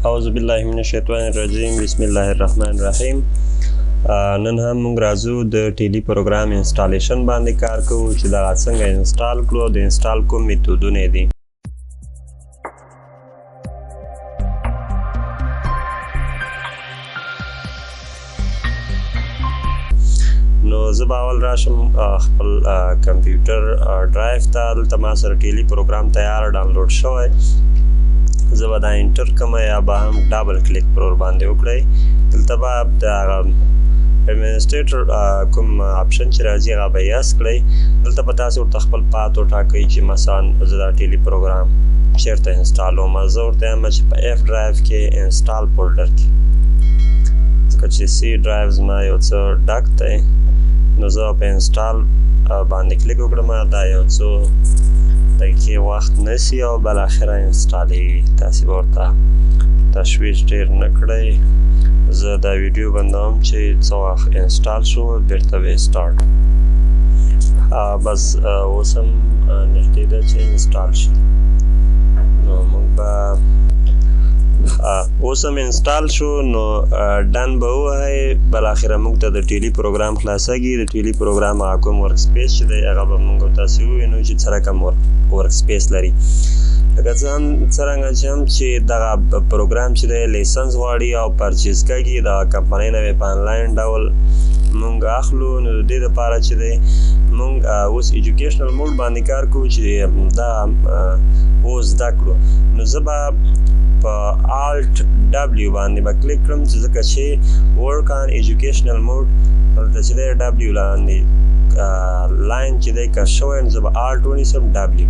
اعوذ بالله من الشیطان الرجیم بسم الله الرحمن الرحیم. نن هم موږ راځو د ټیلی پروګرام انسټالیشن باندې کار کوو چې دا څنګه انسټال کړو. د انسټال کوم میتودونه دي. نو زه به اول راشم خپل کمپیوټر ډرایو ته. دلته ما سره ټیلی پروګرام تیار ډاونلوډ شوی. زه به دا انټر کړم یا به هم ډبل کلیک پر ورباندې وکړئ. دلته به د هغه اډمنسټریټر کوم اپشن چې راځي هغه به یس کړئ. دلته به تاسې ورته خپل پات وټاکئ چې مثلا زه دا ټیلی پروګرام چېرته انسټالوم. زه ورته یم چې په اف ډرایو کې انسټال فولډر کې، ځکه چې سی ډرایو زما یو څه ډک دی، نو زه په انسټال باندې کلیک وکړم. دا یو څو دقیقې وخت نیسي او بالاخره انسټالېږي. تاسې به ورته تشویش ډېر نه کړئ. زه دا ویډیو بندوم چې څه وخت انسټال شو بېرته به سټارټ. بس اوس هم نږدې ده چې انسټال شي. نو موږ به اوس هم انسټال شو، نو ډن به ووهئ. بالاخره موږ ته د ټیلی پروګرام خلاصېږي. د ټیلی پروګرام هغه کوم ورک سپیس چې دی هغه به موږ او تاسې ووینو چې څه رقم ورک سپیس لري. لکه څرنګه چې هم چې دغه پروګرام چې دی لیسنس غواړي او پرچیز کېږي، دغه کمپنۍ نه یې په آنلاین ډول موږ اخلو. نو د دې دپاره چې دی موږ اوس ایجوکیشنل موډ باندې کار کوو چې دا اوس زده کړو. نو زه به په آلټ ډبلیو باندې به کلیک کړم، چې ځکه چې ورک آن ایجوکیشنل موډ دلته چې دی ډبلیو لاندې لاین چې دی کش شوی، نو زه به آلټ ونیسم ډبلیو.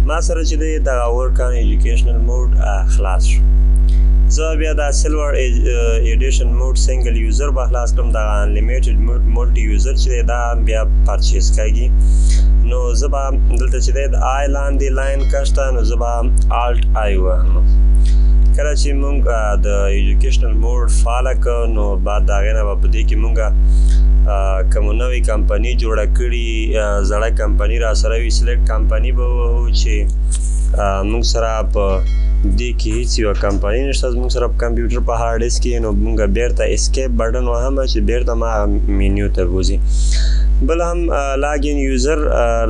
ما سره چې دی دغه ورک آن ایجوکیشنل موډ خلاص شو. زه بیا دا سلور ایډیشن موډ سنګل یوزر به خلاص کړم. دغه انلیمیټډ ملټي یوزر چې دی دا بیا پرچیز کېږي. نو زه به دلته چې دی د آی لاندې لاین کشته، نو زه به آلټ آی وهم. کله چې موږ د ایجوکیشنل موډ فعاله کړو، نو بعد د هغې نه به په دې کې موږ کومه نوې کمپني جوړه کړي، زړه کمپني را سره وي، سلیکټ کمپني به ووهو چې موږ سره په دې کې هېڅ یوه کمپني نشته. زموږ سره په کمپیوټر په هارډ ډسک کې، نو موږ بیرته اسکیپ بټن وهم چې بیرته ما مینیو ته بوځي. بل هم لاګین یوزر،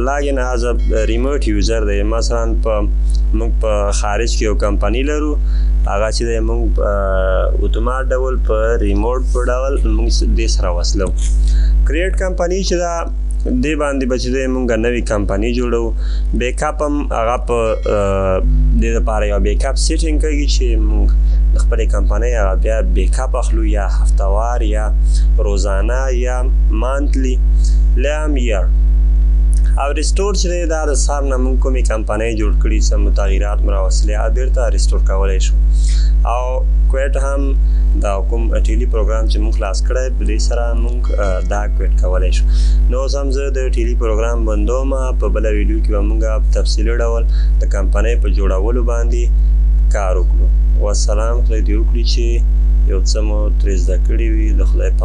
لاګین از ریموټ یوزر دی. مثلا موږ په خارج کې یو کمپني لرو، هغه چې دی موږ په اتومات ډول په ریموټ په ډول موږ دې سره وصلو. کریټ کمپني چې دا دې باندې به چې دی موږ نوې کمپني جوړو. بیک اپ هم هغه په دې دپاره یو بیک اپ سیټینګ کوي چې موږ د خپلې کمپنۍ هغه بیا بیک اپ اخلو، یا هفتوار یا روزانه یا مانتلی یا هم یار. او ریسټور چې دی دا د سار نه موږ کومې کمپنۍ جوړ کړي، څه مو تغییرات مو راوستلې، هغه بیرته ریسټور کولی شو. او کویټ هم دا کوم ټیلی پروګرام چې موږ خلاص کړی، په دې سره موږ دا کویټ کولی شو. نو اوس هم زه د ټیلی پروګرام بندوم. په بله ویډیو کې به موږ په تفصیلي ډول د کمپنۍ په جوړولو باندې کار وکړو. والسلام. خدای دې وکړي چې یو څه مو ترې زده کړي وي. د خدای